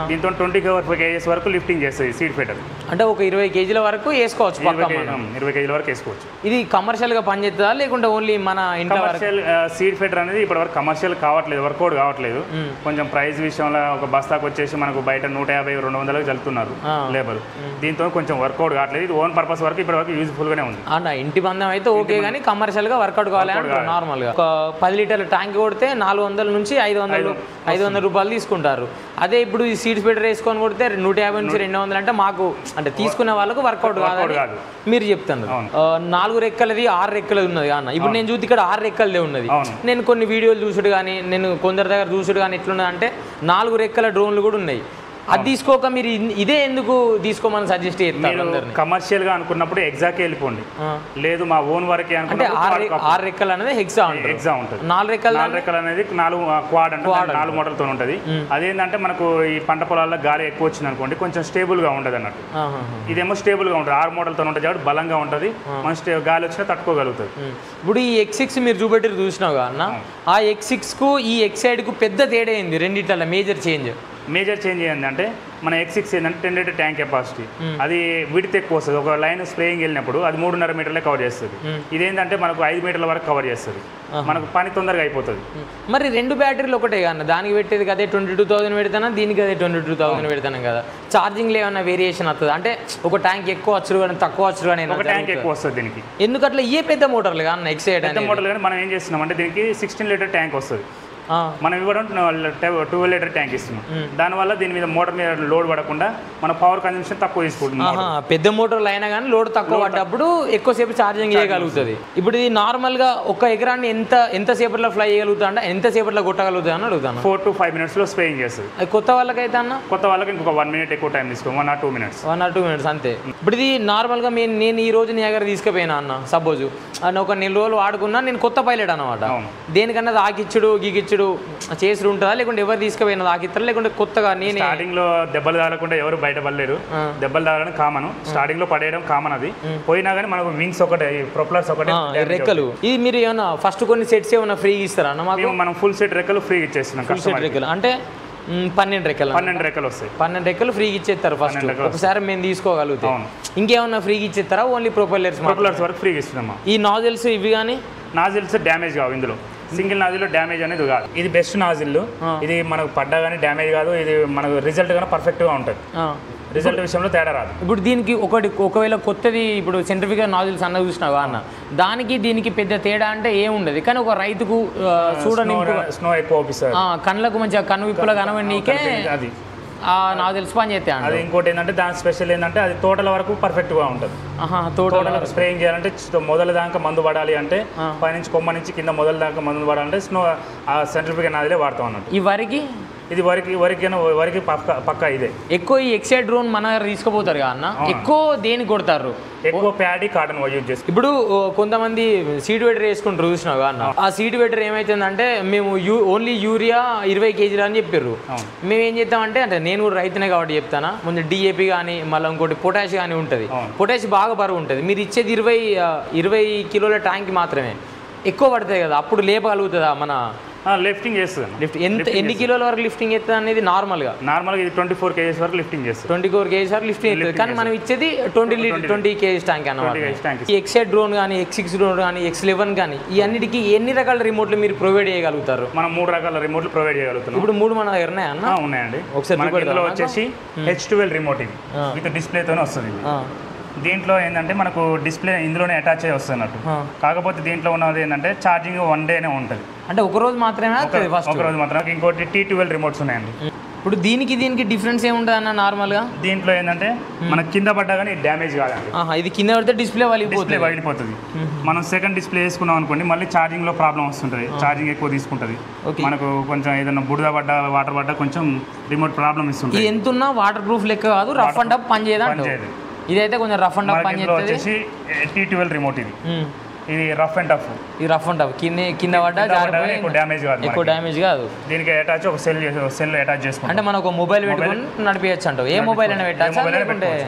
దీంతో 20 kgs వరకు లిఫ్టింగ్ చేస్తుంది సీడ్ ఫీడర్. అంటే ఒక 20 kgల వరకు వేసుకోవచ్చు, 20 kgల వరకు వేసుకోవచ్చు. ఇది కమర్షియల్ గా పనిచేస్తుందా లేకుంటే ఓన్లీ మన ఇంట్లో? కమర్షియల్ సీడ్ ఫీడర్ అనేది ఇప్పటి వరకు కమర్షియల్ కావట్లేదు, వర్కౌట్ కావట్లేదు. కొంచెం ప్రైస్ విషయంలో ఒక బస్తాకు వచ్చేసి మనకు బయట 150-200 జల్లుతున్నారు లేబర్. దీంతో కొంచెం వర్కౌట్ కావట్లేదు. ఇది ఓన్ పర్పస్ వరకు ఇప్పటి వరకు యూజ్ఫుల్ గానే ఉంది. అన్న ఇంటి బంధం అయితే ఓకే కానీ కమర్షియల్ గా వర్కౌట్ కావాలి. నార్మల్ గా ఒక 10 లీటర్ల ట్యాంక్ కొడితే 400 నుంచి 500 రూపాయలు తీసుకుంటారు. అదే ఇప్పుడు ఈ సీడ్ ఫీడర్ వేసుకొని కొడితే 150 నుంచి 200 అంటే మాకు అంటే తీసుకునే వాళ్ళకు వర్కౌట్ కాదు మీరు చెప్తాను. 4 రెక్కలది 6 రెక్కలది ఉన్నది అన్న. ఇప్పుడు నేను చూసి ఇక్కడ 6 రెక్కలదే ఉన్నది. నేను కొన్ని వీడియోలు చూసుడు కానీ నేను కొందరి దగ్గర చూసుడు కానీ ఎట్లున్నది అంటే 4 రెక్కల డ్రోన్లు కూడా ఉన్నాయి. అది తీసుకోక మీరు ఇదే ఎందుకు తీసుకోమని సజెస్ట్ చేస్తారు? కమర్షియల్ గా అనుకున్నప్పుడు ఎగ్జాక్ట్ వెళ్ళిపోండి, లేదు మా ఓన్ వరకే అంటే 6 రెక్కలు అనేది ఎగ్జా ఉంటుంది. 4 రెక్కలు అనేది 4 క్వాడ్ అంటే 4 మోడల్తో ఉంటుంది. అదేంటంటే మనకు ఈ పంట పొలాల్లో గాలి ఎక్కువ వచ్చింది అనుకోండి కొంచెం స్టేబుల్ గా ఉండదు అన్నట్టు. ఇదేమో స్టేబుల్ గా ఉంటుంది, 6 మోడల్తో ఉంటుంది కాబట్టి బలంగా ఉంటుంది, మన గాలి వచ్చినా తట్టుకోగలుగుతుంది. ఇప్పుడు ఈ X6 మీరు చూసినావు అన్న, ఆ X6 కు ఈ X8 కు పెద్ద తేడా అయింది రెండిట్ల మేజర్ చేంజ్ ఏంటంటే మన X6 ఏంటంటే 10 లీటర్ ట్యాంక్ కెపాసిటీ, అది విడ్త్ ఎక్కువ వస్తుంది. ఒక లైన్ స్ప్రేయింగ్ వెళ్ళినప్పుడు అది 3.5 మీటర్లే కవర్ చేస్తుంది. ఇదేంటంటే మనకు 5 మీటర్ల వరకు కవర్ చేస్తుంది, మనకు పని తొందరగా అయిపోతుంది. మరి 2 బ్యాటరీలు ఒకటే కదా, దానికి పెట్టేది అదే 22,000 పెడతానా, దీనికి అదే 22,000 పెడతాను కదా. ఛార్జింగ్లో ఏమన్నా వేరియేషన్ వస్తుంది అంటే ఒక ట్యాంక్ ఎక్కువ వచ్చుడు కానీ తక్కువ వచ్చుడు కానీ? ఒక ట్యాంక్ ఎక్కువ వస్తుంది దీనికి. ఎందుకట్లా ఏ పెద్ద మోటార్లు కానీ X8 పెద్ద మోటార్లు కానీ మనం ఏం చేస్తున్నాం అంటే దీనికి 16 లీటర్ ట్యాంక్ వస్తుంది, మనం ఇవ్వడం 12 లీటర్ ట్యాంక్ ఇస్తున్నాం. దానివల్ల దీని మీద మోటార్ మీద లోడ్ పడకుండా మన పవర్ కన్జంప్షన్ తక్కువ తీసుకుంటుంది. పెద్ద మోటార్లు అయినా కానీ లోడ్ తక్కువ పడ్డప్పుడు ఎక్కువసేపు ఛార్జింగ్ చేయగలుగుతుంది. ఇప్పుడు ఇది నార్మల్గా ఒక ఎకరాన్ని ఎంతసేపట్లో ఫ్లై చేయగలుగుతా అంటే ఎంతసేపట్లో కొట్టగలుగుతా అని అడుగుతాను. 4 to 5 minutes లో స్ప్రేయింగ్ చేస్తుంది. అది కొత్త వాళ్ళకైతే అన్న? కొత్త వాళ్ళకి ఇంకొక 1 minute ఎక్కువ టైం తీసుకో, 1 or 2 minutes అంతే. ఇప్పుడు ఇది నార్మల్గా నేను ఈ రోజు నీ దగ్గర తీసుకుపోయినా అన్న, సపోజ్ అని ఒక 4 రోజులు వాడుకున్నా, నేను కొత్త పైలట్ అనమాట. దేనికన్నా దాకిచ్చుడు గీకిచ్చుడు చేసుడు ఉంటుందా లేకుంటే ఎవరు తీసుకుపోయినా దాకిస్తారా లేకుంటే కొత్తగా? నేను స్టార్టింగ్ లో దెబ్బలు తాగకుండా ఎవరు బయట పడలేరు, దెబ్బలు తాగడం కామన్, స్టార్టింగ్ లో పడేయడం కామన్. అది పోయినా కానీ మనకు వింగ్స్ ఒకటే, ప్రొపలర్స్ ఒకటే, రెక్కలు. ఇది మీరు ఏమన్నా ఫస్ట్ కొన్ని సెట్స్ ఏమన్నా ఫ్రీ ఇస్తారా అన్న? మనం ఫుల్ సెట్ రెక్కలు ఫ్రీ ఇచ్చేస్తున్నాం. ఫుల్ సెట్ రెక్కలు అంటే 12 రెక్కలు వస్తాయి. 12 రెక్కలు ఫ్రీగా ఇచ్చేస్తారు ఫస్ట్, ఒకసారి మేము తీసుకోగలుగుతాం. ఇంకేమన్నా ఫ్రీగా ఇచ్చేస్తారా? ఓన్లీ ప్రొపల్లర్స్ వరకు ఫ్రీగా ఇస్తున్నామా? ఈ నాజిల్స్ ఇవి కానీ నాజిల్స్ డ్యామేజ్ కావు, ఇందులో సింగిల్ నాజిల్లో డ్యామేజ్ అనేది కాదు. ఇది బెస్ట్ నాజిల్, ఇది మనకు పడ్డా కానీ డ్యామేజ్ కాదు, ఇది మనకు రిజల్ట్ కానీ పర్ఫెక్ట్గా ఉంటుంది. రిజల్ట్ విషయంలో తేడా రాదు. ఇప్పుడు దీనికి ఒకవేళ కొత్తది ఇప్పుడు సెంట్రిఫికల్ నాజిల్స్ అన్న చూసినావా అన్న, దానికి దీనికి పెద్ద తేడా అంటే ఏముండదు. కానీ ఒక రైతుకు చూడని స్నో ఎక్కువ అవుపిస్తుంది, కళ్ళకు మంచిగా కన్ను విప్పుల కనవన్నీకే అది నాజిల్స్ పని చేస్తే. అది ఇంకోటి ఏంటంటే దాని స్పెషల్ ఏంటంటే అది తోటల వరకు పర్ఫెక్ట్గా ఉంటుంది. తోటలకు స్ప్రేయింగ్ చేయాలంటే మొదల దాకా మందు పడాలి అంటే పైనుంచి కొమ్మ నుంచి కింద మొదల దాకా మందు పడాలంటే స్నో సెంట్రిఫికల్ నాజిలే వాడతాం అన్నట్టు. ఈ వరికి ఇది వరికి పక్కా ఇదే. ఎక్కువ ఈ ఎక్సైడ్ డ్రోన్ మన దగ్గర తీసుకుపోతారు కదా అన్న, ఎక్కువ దేనికి కొడతారు? ఎక్కువ ప్యాడీ కాటన్ యూజ్ చేస్తాం. ఇప్పుడు కొంతమంది సీడ్ వెటర్ వేసుకుంటారు చూసినావు అన్న, ఆ సీడ్ వెటర్ ఏమైతుందంటే మేము ఓన్లీ యూరియా 20 కేజీలు అని చెప్పారు. మేము ఏం చేస్తామంటే, అంటే నేను కూడా రైతునే కాబట్టి చెప్తానా, ముందు డిఏపి కానీ మళ్ళీ ఇంకోటి పొటాష్ కానీ ఉంటుంది. పొటాష్ బాగా బరువు ఉంటుంది. మీరు ఇచ్చేది 20 కిలోల ట్యాంక్ మాత్రమే, ఎక్కువ పడుతుంది కదా, అప్పుడు లేపగలుగుతుందా మన లిఫ్టింగ్ చేస్తుంది? ఎన్ని కిలోల వరకు లిఫ్టింగ్ చేస్తుంది అనేది నార్మల్గా ఇది 24 కేజీస్ వరకు లిఫ్టింగ్ చేస్తుంది. 24 కేజీస్ వరకు లిఫ్టింగ్ చేస్తుంది. కానీ మనం ఇచ్చేది 20 కేజీస్ ట్యాంక్ అన్నమాట. ఈ ఎక్సైడ్ డ్రోన్ కానీ, X6 డ్రోన్ కానీ, X11 కానీ, ఈ అన్నిటికీ ఎన్ని రకాల రిమోట్లు మీరు ప్రొవైడ్ చేయగలుగుతారు? మనం 3 రకాల రిమోట్లు ప్రొవైడ్ చేయగలుగుతాం. ఇప్పుడు 3 మన దగ్గర ఉన్నాయా అన్న? ఉన్నాయండి. ఒకసారి ఇందులో వచ్చేసి H12 రిమోట్, ఇది విత్ డిస్ప్లేతోనే వస్తుంది. దీంట్లో ఏంటంటే మనకు డిస్ప్లే ఇందులోనే అటాచ్ అయ్యి వస్తున్నట్టు. కాకపోతే దీంట్లో ఉన్నది ఏంటంటే ఛార్జింగ్ 1 డేనే ఉంటుంది. అంటే ఒక రోజు మాత్రమే? ఒక రోజు మాత్రమే. ఇంకోటి T12 రిమోట్స్ ఉన్నాయండి. ఇప్పుడు దీనికి డిఫరెన్స్ ఏముంటుంది అన్న నార్మల్గా? దీంట్లో ఏంటంటే మనకి కింద పడ్డా కానీ డ్యామేజ్ కాదండి. ఇది కింద పడితే డిస్ప్లే వదిలిపోతుంది. మనం సెకండ్ డిస్ప్లే వేసుకున్నాం అనుకోండి, మళ్ళీ ఛార్జింగ్ లో ప్రాబ్లం వస్తుంటుంది. ఛార్జింగ్ ఎక్కువ తీసుకుంటుంది. మనకు కొంచెం ఏదైనా బురద పడ్డా, వాటర్ పడ్డా కొంచెం రిమోట్ ప్రాబ్లం ఇస్తుంది. ఇది ఎంత ఉన్నా వాటర్ ప్రూఫ్ లెక్క కాదు, రఫ్ అండ్ టఫ్ పని చేయదు. ఇదైతే కొంచెం రఫ్ అండ్ టఫ్ పని చేస్తుంది. T12 రిమోట్ ఇది రఫ్ అండ్ టఫ్. ఇది రఫ్ అండ్ టఫ్, కింద పడ్డా ఎక్కువ డ్యామేజ్ కాదు. దీనికి అటాచ్ ఒక సెల్ అటాచ్ చేసుకుంటాం. అంటే మనం ఒక మొబైల్ పెట్టుకొని నడిపించచ్చు అంటావు. ఏ మొబైల్ అయినా పెట్టచ్చు,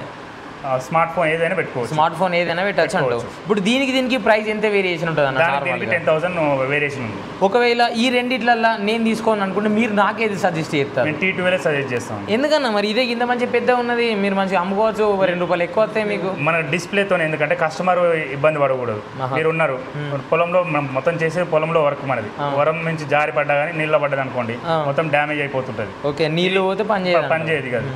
స్మార్ట్ ఫోన్ ఏదైనా పెట్టుకోవచ్చు. స్మార్ట్ ఫోన్ ఏదైనా పెట్టచ్చు అంటావు. ఇప్పుడు దీనికి ప్రైస్ ఎంత వేరియేషన్ ఉంటుంది అన్న? 10,000 వేరియేషన్ ఉంది. ఒకవేళ ఈ రెండిట్లల్లో నేను తీసుకోను అనుకుంటే మీరు నాకేది సజెస్ట్ చేస్తారు? T12 సజెస్ట్ చేస్తాం. ఎందుకన్నా మరి ఇదే కింద మంచి పెద్ద ఉన్నది, మీరు మంచిగా అమ్ముకోవచ్చు, ₹2 ఎక్కువ వస్తాయి మీకు. మన డిస్ప్లేతో ఎందుకంటే కస్టమర్ ఇబ్బంది పడకూడదు. మీరు ఉన్నారు పొలంలో, మొత్తం చేసే పొలంలో వర్క్ మనది. వరం నుంచి జారి పడ్డా కానీ నీళ్ళ పడ్డది అనుకోండి, మొత్తం డ్యామేజ్ అయిపోతుంటుంది. ఓకే, నీళ్ళు పోతే పని చేయదు కదా.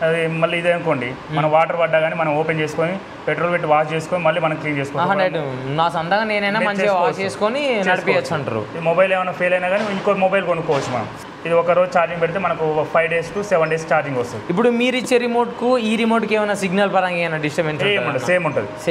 అది మళ్ళీ ఇదే అనుకోండి, మనం వాటర్ పడ్డా కానీ మనం ఓపెన్ చేసుకొని పెట్రోల్ పెట్టి వాష్ చేసుకొని మళ్ళీ మనం క్లీన్ చేసుకోవాలి. నా సొంతంగా నేనైనా మంచిగా వాష్ చేసుకొని నడిపించచ్చు అంటారు. మొబైల్ ఏమైనా ఫెయిల్ అయినా కానీ ఇంకో మొబైల్ కొనుక్కోవచ్చు మనం. ఇది ఒక రోజు ఛార్జింగ్ పెడితే మనకు 5 days to 7 days ఛార్జింగ్ వస్తుంది. ఇప్పుడు మీరు ఇచ్చే రిమోట్కు ఈ రిమోట్కి ఏమైనా సిగ్నల్ పరంగా ఏమైనా డిస్టర్బెన్స్?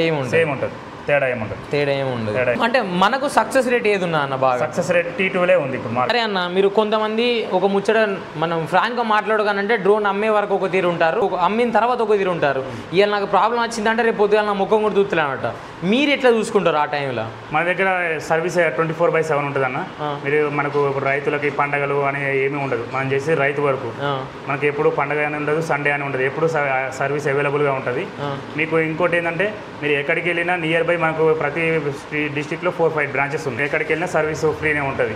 సేమ్ ఉంటుంది. తేడా ఏముండదు. అంటే మనకు సక్సెస్ రేట్ ఏది ఉన్నా అన్న? బాగా సక్సెస్ రేట్ T12 ఉంది ఇప్పుడు. అరే అన్న, మీరు కొంతమంది ఒక ముచ్చట మనం ఫ్రాంక్గా మాట్లాడగానంటే డ్రోన్ అమ్మే వరకు ఒక తీరు ఉంటారు, అమ్మిన తర్వాత ఒక తీరు ఉంటారు. ఇవాళ నాకు ప్రాబ్లం వచ్చిందంటే రేపు పొద్దుగా నా ముఖం కూడా చూస్తలే అనమాట. మీరు ఎట్లా చూసుకుంటారు ఆ టైంలో? మన దగ్గర సర్వీస్ 24/7 ఉంటుంది అన్న. మీరు మనకు ఇప్పుడు రైతులకి పండగలు అని ఏమీ ఉండదు. మనం చేసే రైతు వరకు మనకి ఎప్పుడు పండగ అని ఉండదు, సండే అని ఉండదు, ఎప్పుడు సర్వీస్ అవైలబుల్గా ఉంటుంది. మీకు ఇంకోటి ఏంటంటే, మీరు ఎక్కడికి వెళ్ళినా నియర్ బై మనకు ప్రతి డిస్ట్రిక్ట్లో 4-5 బ్రాంచెస్ ఉన్నాయి. ఎక్కడికి వెళ్ళినా సర్వీస్ ఫ్రీనే ఉంటుంది.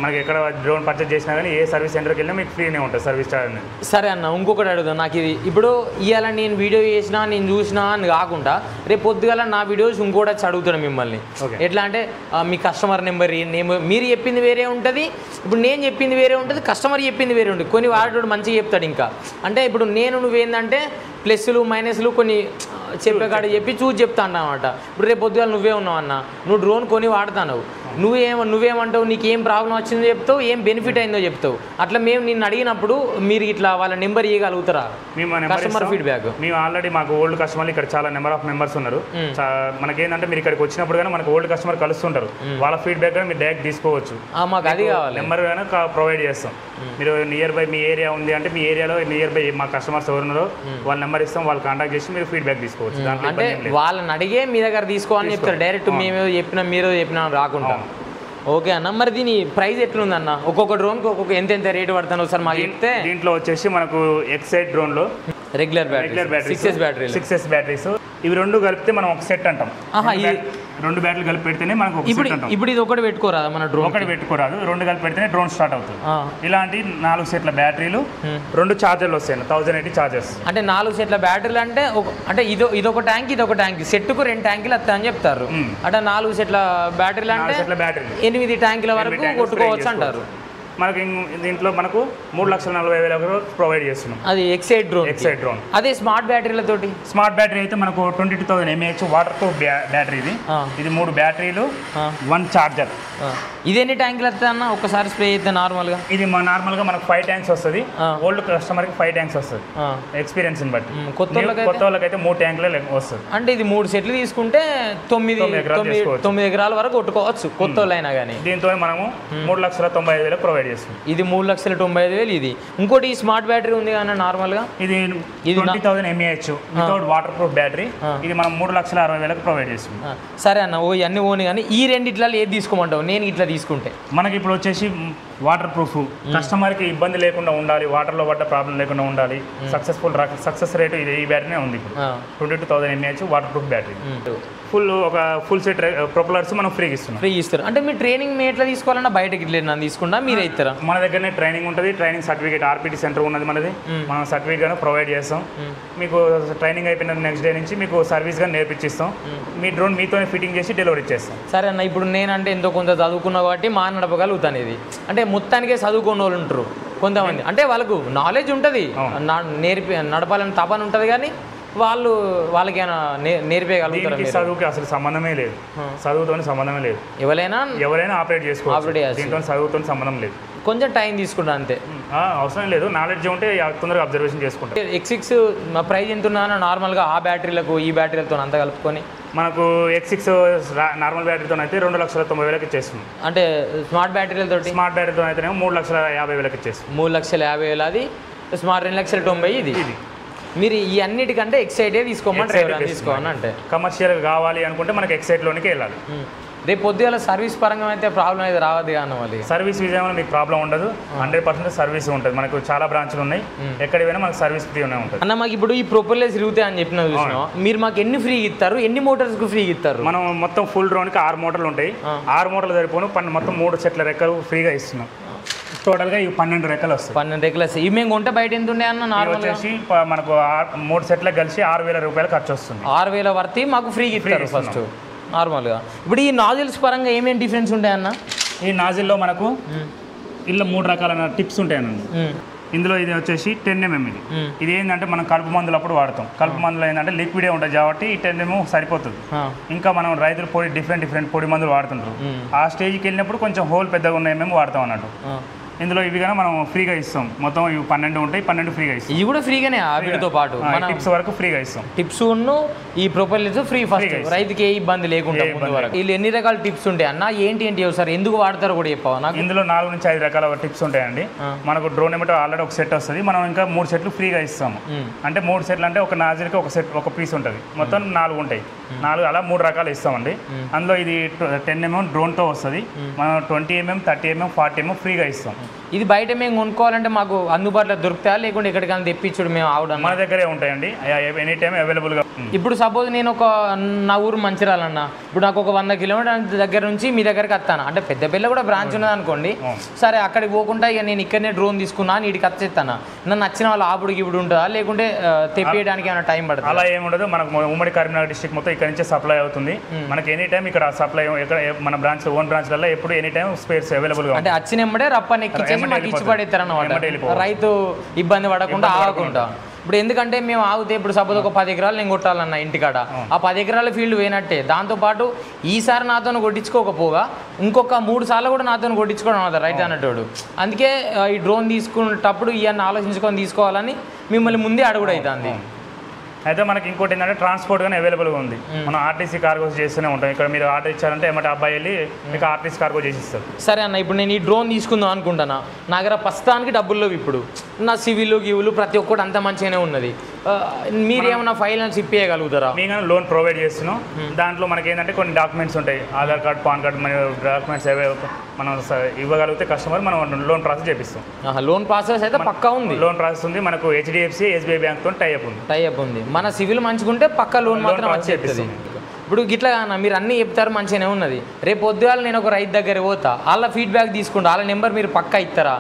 మనకి ఎక్కడ డ్రోన్ పర్చేజ్ చేసినా కానీ ఏ సర్వీస్ సెంటర్కి వెళ్ళినా మీకు ఫ్రీనే ఉంటుంది సర్వీస్ ఛార్జ్ అనేది. సరే అన్న, ఇంకొకటి అడుగుతాను. నాకు ఇది ఇప్పుడు ఇవాళ నేను వీడియో చేసినా, నేను చూసినా అని కాకుండా రేపు పొద్దుగాల నా వీడియోస్ ఇంకోటి వచ్చి అడుగుతాను మిమ్మల్ని. ఎట్లా అంటే మీ కస్టమర్ నెంబర్, మీరు చెప్పింది వేరే ఉంటుంది, ఇప్పుడు నేను చెప్పింది వేరే ఉంటుంది, కస్టమర్ చెప్పింది వేరే ఉంటుంది. కొన్ని వాడు మంచిగా చెప్తాడు. ఇంకా అంటే ఇప్పుడు నువ్వేందంటే ప్లస్లు మైనస్లు కొన్ని చెప్పే కాడ చెప్పి చూసి చెప్తా అన్నమాట. ఇప్పుడు రేపు పొద్దుగా నువ్వే ఉన్నావు అన్న, నువ్వు డ్రోన్ కొని వాడుతున్నావు, నువ్వేమంటావు, నీకు ఏం ప్రాబ్లం వచ్చిందో చెప్తావు, ఏం బెనిఫిట్ అయిందో చెప్తావు. అట్లా మేము నిన్ను అడిగినప్పుడు మీరు ఇట్లా వాళ్ళ నెంబర్ ఇవ్వగలుగుతారా? కస్టమర్ ఫీడ్బ్యాక్ మేము ఆల్రెడీ మాకు ఓల్డ్ కస్టమర్లు ఇక్కడ చాలా నెంబర్ ఆఫ్ మెంబర్స్ ఉన్నారు. మనకేంటంటే మీరు ఇక్కడికి వచ్చినప్పుడు కానీ మనకు ఓల్డ్ కస్టమర్ కలుస్తుంటారు. వాళ్ళ ఫీడ్బ్యాక్ కానీ మీరు డైరెక్ట్ తీసుకోవచ్చు. మాకు అది కావాలి, నెంబర్ కానీ ప్రొవైడ్ చేస్తాం. మీరు నియర్ బై మీ ఏరియా ఉంది అంటే మీ ఏరియాలో నియర్ బై మా కస్టమర్స్ ఎవరున్నారో వాళ్ళ నెంబర్ ఇస్తాం, వాళ్ళు కాంటాక్ట్ చేసి మీరు ఫీడ్బ్యాక్ తీసుకోవచ్చు. అంటే వాళ్ళని అడిగే మీ దగ్గర తీసుకోవాలని చెప్తారు. డైరెక్ట్ మేము చెప్పినా మీరు చెప్పినా రాకుండా. ఓకే అన్న, మరి దీని ప్రైస్ ఎట్లుందన్న? ఒక్కొక్క డ్రోన్కి ఒక్కొక్క ఎంత రేటు పడుతుంది ఒకసారి మాకు చెప్తే. దీంట్లో వచ్చేసి మనకు ఎక్సైడ్ డ్రోన్లో రెగ్యులర్ బ్యాటరీ 6S బ్యాటరీస్ ఇవి రెండు కలిపితే మనం ఒక సెట్ అంటాం. రెండు బ్యాటరీలు కలిపి పెడితేనే మనకు ఒక సెట్ అంటాం. ఇప్పుడు ఇది ఒకటి పెట్టుకోరాదు, మన డ్రోన్ ఒకటి పెట్టుకోరాదు, రెండు కలిపి పెడితేనే డ్రోన్ స్టార్ట్ అవుతుంది. ఇలాంటి 4 సెట్ల బ్యాటరీలు, 2 ఛార్జర్లు వస్తాయి, 1080 ఛార్జర్స్. అంటే 4 సెట్ల బ్యాటరీలు అంటే ఇదొక ట్యాంక్, ఇదొక ట్యాంక్, సెట్కు 2 ట్యాంకులు వస్తాయని చెప్తారు. అంటే 4 సెట్ల బ్యాటరీలు అంటే 8 ట్యాంకుల వరకు కొట్టుకోవచ్చు అంటారు. మనకి దీంట్లో మనకు 3,40,000 ప్రొవైడ్ చేస్తున్నాం. అది ఎక్సైడ్ డ్రోన్. అదే స్మార్ట్ బ్యాటరీలతోటి, స్మార్ట్ బ్యాటరీ అయితే మనకు 22,000 mAh వాటర్ తో బ్యాటరీ. ఇది 3 బ్యాటరీలు, 1 ఛార్జర్. ఇది ఎన్ని ట్యాంకులు వస్తాయి అన్న ఒకసారి స్ప్రే అయితే? నార్మల్గా ఇది నార్మల్గా మనకు 5 ట్యాంక్స్ వస్తుంది. ఓల్డ్ కస్టమర్కి 5 ట్యాంక్స్ వస్తుంది ఎక్స్పీరియన్స్ బట్టి. కొత్త వాళ్ళకైతే 3 ట్యాంకులే వస్తుంది. అంటే ఇది 3 సెట్లు తీసుకుంటే 9 ఎకరాల వరకు కొట్టుకోవచ్చు కొత్త వాళ్ళైనా కానీ. దీంతో మనము 3,95,000 ప్రొవైడ్ ప్రొవైడ్ చేస్తాం. ఇది 3,95,000 ఇది. ఇంకోటి ఈ స్మార్ట్ బ్యాటరీ ఉంది కానీ నార్మల్గా ఇది 20,000 mAh without water proof battery. ఇది మనం 3,60,000 ప్రొవైడ్ చేస్తాం. సరే అన్న, ఓ ఇవన్నీ ఓని కానీ ఈ రెండిట్లలో ఏది తీసుకోమంటావు నేను ఇట్లా తీసుకుంటే? మనకి ఇప్పుడు వచ్చేసి వాటర్ ప్రూఫ్, కస్టమర్కి ఇబ్బంది లేకుండా ఉండాలి, వాటర్లో పడ్డ ప్రాబ్లం లేకుండా ఉండాలి, సక్సెస్ రేటు ఇది ఈ బ్యాటరీనే ఉంది ఇప్పుడు. 22,000 mAh water proof battery. Full set propellers మనం ఫ్రీగా ఇస్తున్నాం. ఫ్రీ ఇస్తారు అంటే మీ ట్రైనింగ్ మీ ఎట్లా తీసుకోవాలన్నా బయటకి ఇట్లా నన్ను తీసుకుంటా మీరే ఇస్తారా? మన దగ్గరనే ట్రైనింగ్ ఉంటుంది, ట్రైనింగ్ సర్టిఫికేట్ ఆర్పిటి సెంటర్ ఉన్నది మనది. మనం సర్టిఫికేట్ ప్రొవైడ్ చేస్తాం. మీకు ట్రైనింగ్ అయిపోయిన నెక్స్ట్ డే నుంచి మీకు సర్వీస్ గా నేర్పించిస్తాం. మీ డ్రోన్ మీతోనే ఫిట్టింగ్ చేసి డెలివరీ చేస్తాం. సరే అన్న, ఇప్పుడు నేనంటే ఎంతో కొంత చదువుకున్నా కాబట్టి మా నడపగలుగుతాను. ఇది అంటే మొత్తానికే చదువుకున్న వాళ్ళు ఉంటారు కొంతమంది, అంటే వాళ్ళకు నాలెడ్జ్ ఉంటుంది, నడపాలని తపన ఉంటుంది, కానీ వాళ్ళకి నేర్పేయగలుగుతారు. చదువుకి అసలు సంబంధమే లేదు, చదువుతో సంబంధమే లేదు. ఎవరైనా ఆపరేట్ చేసుకోవచ్చు, దీంతో చదువుతో సంబంధం లేదు. కొంచెం టైం తీసుకుంటాను అంతే, అవసరం లేదు. నాలెడ్జ్ ఉంటే తొందరగా అబ్జర్వేషన్ చేసుకుంటాం. X6 ప్రైస్ ఎంత ఉన్నా నార్మల్గా ఆ బ్యాటరీలకు ఈ బ్యాటరీలతో అంతా కలుపుకొని మనకు X6 నార్మల్ బ్యాటరీతో అయితే 2,90,000 ఇచ్చేస్తుంది. అంటే స్మార్ట్ బ్యాటరీలతో బ్యాటరీతో అయితే 3,50,000 ఇచ్చేస్తుంది. 3,50,000 అది, స్మార్ట్ 2,90,000 ఇది. మీరు ఈ అన్నిటికంటే ఎక్సైటే తీసుకోమని అంటే కమర్షియల్ కావాలి అనుకుంటే మనకి ఎక్సైట్లోనికి వెళ్ళాలి. రేపు పొద్దుగాల సర్వీస్ పరంగా అయితే ప్రాబ్లం అయితే రావద్దు కానీ మళ్ళీ సర్వీస్ విజయంలో మీకు ప్రాబ్లం ఉండదు. 100% సర్వీస్ ఉంటుంది. మనకు చాలా బ్రాంచ్లు ఉన్నాయి, ఎక్కడికి పోయినా మనకు సర్వీస్ ఫ్రీ ఉంటుంది. అన్న మాకు ఇప్పుడు ఈ ప్రొపెల్లర్స్ తిరుగుతాయి అని చెప్పిన చూసినా, మీరు మాకు ఎన్ని ఫ్రీ ఇస్తారు, ఎన్ని మోటార్స్కి ఫ్రీ ఇస్తారు? మనం మొత్తం ఫుల్ డ్రోన్కి 6 మోటార్లు ఉంటాయి. 6 మోటార్లు సరిపోను, మొత్తం 3 సెట్ల రెక్కలు ఫ్రీగా ఇస్తున్నాం. టోటల్గా ఇవి 12 రెక్కలు వస్తాయి. 12 రెక్కలు వస్తాయి. ఇవి మేము కొంటే బయట ఎంత ఉండే అన్న? వచ్చేసి మనకు 3 సెట్లకు కలిసి 6,000 రూపాయలు ఖర్చు వస్తుంది. 6,000 వర్తి మాకు ఫ్రీగా ఇస్తారు ఫస్ట్ నార్మల్గా. ఇప్పుడు ఈ నాజిల్స్ పరంగా ఏమేమి డిఫరెన్స్ ఉంటాయన్న? ఈ నాజిల్లో మనకు ఇలా 3 రకాల టిప్స్ ఉంటాయన్న. ఇందులో ఇది వచ్చేసి 10 mm. ఇది ఏంటంటే మనం కలుపు మందులు అప్పుడు వాడతాం. కలుపు మందులు ఏంటంటే లిక్విడే ఉంటుంది కాబట్టి ఈ 10 mm సరిపోతుంది. ఇంకా మనం రైతులు డిఫరెంట్ పొడి మందులు వాడుతుంటారు. ఆ స్టేజ్కి వెళ్ళినప్పుడు కొంచెం హోల్ పెద్దగా ఉన్న MM వాడతాం అన్నట్టు. ఇందులో ఇవి కానీ మనం ఫ్రీగా ఇస్తాం. మొత్తం ఇవి 12 ఉంటాయి, 12 ఫ్రీగా ఇస్తాం. ఇవి కూడా ఫ్రీగానే వీటితో పాటు టిప్స్ వరకు ఫ్రీగా ఇస్తాం. టిప్స్ ఈ ప్రొపెల్లర్స్ ఫ్రీ ఫస్ట్, రైతుకి ఏ ఇబ్బంది లేకుండా. వీళ్ళు ఎన్ని రకాల టిప్స్ ఉంటాయి అన్న? ఏంటి సార్, ఎందుకు వాడతారో కూడా చెప్పావా నాకు? ఇందులో 4 నుంచి 5 రకాల టిప్స్ ఉంటాయండి. మనకు డ్రోన్ ఏమిటో ఆల్రెడీ ఒక సెట్ వస్తుంది, మనం ఇంకా 3 సెట్లు ఫ్రీగా ఇస్తాము. అంటే 3 సెట్లు అంటే ఒక నాజిల్కి ఒక సెట్ ఒక పీస్ ఉంటుంది, మొత్తం 4 ఉంటాయి. 4 అలా 3 రకాలు ఇస్తామండి. అందులో ఇది 10 mm డ్రోన్తో వస్తుంది. మనం 20 mm, 30 mm, 40 mm ఫ్రీగా ఇస్తాం. ఇది బయట మేము కొనుక్కోవాలంటే మాకు అందుబాటులో దొరుకుతాయా, లేకుంటే ఎక్కడికైనా తెప్పించుడు మేము ఆవడం? మన దగ్గరే ఉంటాయండి, ఎనీ టైం అవైలబుల్గా. ఇప్పుడు సపోజ్ నేను నా ఊరు మంచిర్యాలన్న, ఇప్పుడు నాకు ఒక 100 కిలోమీటర్ దగ్గర నుంచి మీ దగ్గరికి వస్తాను అంటే పెద్దపల్లి కూడా బ్రాంచ్ ఉన్నది అనుకోండి. సరే అక్కడికి పోకుండా ఇక నేను ఇక్కడనే డ్రోన్ తీసుకున్నా నీటికి వచ్చేస్తాను, నన్ను నచ్చిన వాళ్ళు ఆపుడికి ఇప్పుడు ఉంటుందా, లేకుంటే తెప్పియడానికి ఏమైనా టైం పడుతుంది? అలా ఏముండదు. మనకు ఉమ్మడి కరీంనగర్ డిస్ట్రిక్ట్ మొత్తం ఇక్కడ నుంచే సప్లై అవుతుంది. మనకి ఎనీ టైం ఇక్కడ సప్లై ఎక్కడ మన బ్రాంచ్ ఓన్ బ్రాంచ్లలో ఎప్పుడు ఎనీ టైం స్పేర్స్ అవైలబుల్గా అంటే వచ్చిన వెంబడే రప్పని ఎక్కించేసి మాకు ఇచ్చి పడేస్తారు అన్నమాట, రైతు ఇబ్బంది పడకుండా ఆగకుండా. ఇప్పుడు ఎందుకంటే మేము ఆగితే ఇప్పుడు సపోజ్ ఒక 10 ఎకరాలు నేను కొట్టాలన్న ఇంటికాడ, ఆ 10 ఎకరాల ఫీల్డ్ పోయినట్టే. దాంతోపాటు ఈసారి నాతో కొట్టించుకోకపోగా ఇంకొక 3 సార్లు కూడా నాతో కొట్టించుకోవడం అవుతుంది రైతు అన్నట్టు. అందుకే ఈ డ్రోన్ తీసుకునేటప్పుడు ఇవన్నీ ఆలోచించుకొని తీసుకోవాలని మిమ్మల్ని ముందే అడుగుడు అవుతుంది. అయితే మనకి ఇంకోటి ఏంటంటే ట్రాన్స్పోర్ట్ కానీ అవైలబుల్గా ఉంది. మనం ఆర్టీసీ కార్గోస్ చేస్తూనే ఉంటాం. ఇక్కడ మీరు ఆర్డర్ ఇచ్చారంటే ఏమంటే అబ్బాయి వెళ్ళి మీకు ఆర్టీసీ కార్గో చేసిస్తారు. సరే అన్న, ఇప్పుడు నేను ఈ డ్రోన్ తీసుకుందాం అనుకుంటానా, నా దగ్గర ప్రస్తుతానికి డబ్బులు లేవు. ఇప్పుడు నా సివిల్ గివులు ప్రతి ఒక్కటి అంత మంచిగానే ఉన్నది. మీరేమన్నా ఫైనాన్స్ ఇప్పేయగలుగుతారా? మేము లోన్ ప్రొవైడ్ చేస్తున్నాం. దాంట్లో మనకి ఏంటంటే కొన్ని డాక్యుమెంట్స్ ఉంటాయి, ఆధార్ కార్డ్, పాన్ కార్డ్, మన డాక్యుమెంట్స్ మనం ఇవ్వగలిగితే కస్టమర్ మనం లోన్ ప్రాసెస్ చేపిస్తాం. లోన్ ప్రాసెస్ అయితే పక్కా ఉంది, లోన్ ప్రాసెస్ ఉంది. మనకు HDFC, SBI బ్యాంక్తో టైఅప్ ఉంది. మన సివిల్ మంచిగుంటే పక్క లోన్ మాత్రం వచ్చేస్తుంది. ఇప్పుడు గిట్లా అన్న మీరు అన్నీ చెప్తారు మంచిగానే ఉన్నది. రేపు పొద్దుగాల నేను ఒక రైతు దగ్గర పోతా, వాళ్ళ ఫీడ్బ్యాక్ తీసుకుంటా, వాళ్ళ నెంబర్ మీరు పక్కా ఇస్తారా?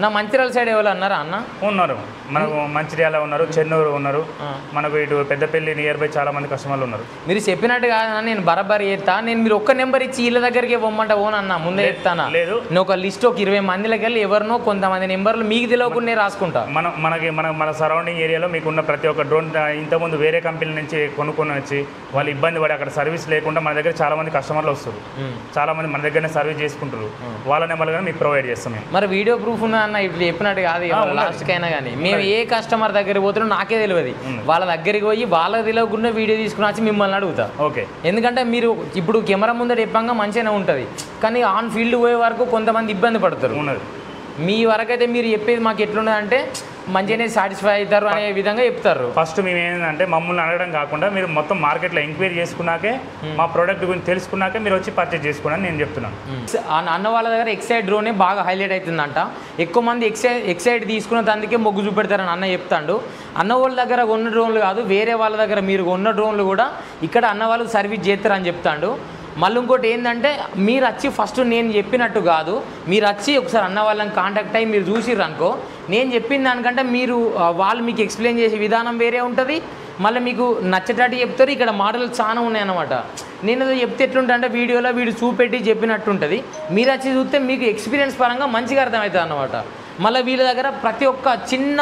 నా మంచిర్యాల సైడ్ ఎవరు అన్నారా అన్న? ఉన్నారు, మనకు మంచిర్యాల ఉన్నారు, చెన్నూరు ఉన్నారు, మనకు ఇటు పెద్దపల్లి నియర్ బై చాలా మంది కస్టమర్లు ఉన్నారు. మీరు చెప్పినట్టు కాదన్నా, నేను బరాబర్ చేస్తా. నేను మీరు ఒక్క నెంబర్ ఇచ్చి వీళ్ళ దగ్గరికి పోమంట ఓనన్నా ముందే చెప్తానా? లేదు, నేను ఒక లిస్ట్ ఒక 20 మందికి వెళ్ళి ఎవరినో కొంతమంది నెంబర్లు మీకు తెలియకుండా రాసుకుంటా. మన సరౌండింగ్ ఏరియాలో మీకున్న ప్రతి ఒక్క డ్రోన్ ఇంతకుముందు వేరే కంపెనీ నుంచి కొనుక్కొని వచ్చి వాళ్ళు ఇబ్బంది పడి అక్కడ సర్వీస్ లేకుండా మన దగ్గర చాలా మంది కస్టమర్లు వస్తారు. చాలా మంది మన దగ్గరనే సర్వీస్ చేసుకుంటారు. వాళ్ళ నెంబర్లు కానీ మీకు ప్రొవైడ్ చేస్తాం మేము. మరి వీడియో ప్రూఫ్ ఉన్న అన్న ఇప్పుడు చెప్పినట్టు కాదు లాస్ట్కి అయినా కానీ మేము ఏ కస్టమర్ దగ్గరికి పోతున్నాం నాకే తెలియదు వాళ్ళ దగ్గరికి పోయి వాళ్ళకి తెలియకుండా వీడియో తీసుకుని వచ్చి మిమ్మల్ని అడుగుతా ఓకే ఎందుకంటే మీరు ఇప్పుడు కెమెరా ముందర చెప్పంగా మంచిగానే ఉంటుంది కానీ ఆన్ ఫీల్డ్ పోయే వరకు కొంతమంది ఇబ్బంది పడతారు మీ వరకు అయితే మీరు చెప్పేది మాకు ఎట్లున్నదంటే మంచిగానే సాటిస్ఫై అవుతారు అనే విధంగా చెప్తారు ఫస్ట్ మేము ఏంటంటే మమ్మల్ని అడగడం కాకుండా మీరు మొత్తం మార్కెట్లో ఎంక్వైరీ చేసుకున్నాకే మా ప్రోడక్ట్ గురించి తెలుసుకున్నాకే మీరు వచ్చి పర్చేజ్ చేసుకోండి నేను చెప్తున్నాను అన్న వాళ్ళ దగ్గర ఎక్సైడ్ డ్రోనే బాగా హైలైట్ అవుతుందంట ఎక్కువ మంది ఎక్సైడ్ తీసుకున్న దానికే మొగ్గు చూపెడతారని అన్న చెప్తాడు అన్న వాళ్ళ దగ్గర ఉన్న డ్రోన్లు కాదు వేరే వాళ్ళ దగ్గర మీరు ఉన్న డ్రోన్లు కూడా ఇక్కడ అన్న వాళ్ళు సర్వీస్ చేస్తారని చెప్తాడు మళ్ళీ ఇంకోటి ఏంటంటే మీరు వచ్చి ఫస్ట్ నేను చెప్పినట్టు కాదు మీరు వచ్చి ఒకసారి అన్న వాళ్ళని కాంటాక్ట్ అయ్యి మీరు చూసిర్రు అనుకో నేను చెప్పిన దానికంటే మీరు వాళ్ళు మీకు ఎక్స్ప్లెయిన్ చేసే విధానం వేరే ఉంటుంది మళ్ళీ మీకు నచ్చేటట్టు చెప్తారు ఇక్కడ మోడల్ చాలా ఉన్నాయన్నమాట నేను ఏదో చెప్తే ఎట్లుంటా అంటే వీడియోలో వీడు చూపెట్టి చెప్పినట్టు ఉంటుంది మీరు వచ్చి చూస్తే మీకు ఎక్స్పీరియన్స్ పరంగా మంచిగా అర్థమవుతుంది అన్నమాట మళ్ళీ వీళ్ళ దగ్గర ప్రతి ఒక్క చిన్న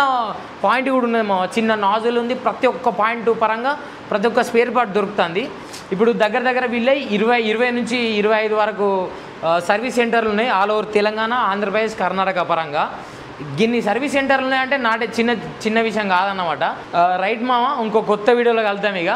పాయింట్ కూడా ఉన్నది మా చిన్న నాజుల్ ఉంది ప్రతి ఒక్క పాయింట్ పరంగా ప్రతి ఒక్క స్పేర్ పార్ట్ దొరుకుతుంది ఇప్పుడు దగ్గర వీళ్ళే 20 నుంచి 25 వరకు సర్వీస్ సెంటర్లు ఉన్నాయి ఆల్ ఓవర్ తెలంగాణ ఆంధ్రప్రదేశ్ కర్ణాటక పరంగా గిన్ని సర్వీస్ సెంటర్లు ఉన్నాయంటే నాటే చిన్న విషయం కాదన్నమాట రైట్ మామ ఇంకో కొత్త వీడియోలో కలుద్దాం ఇక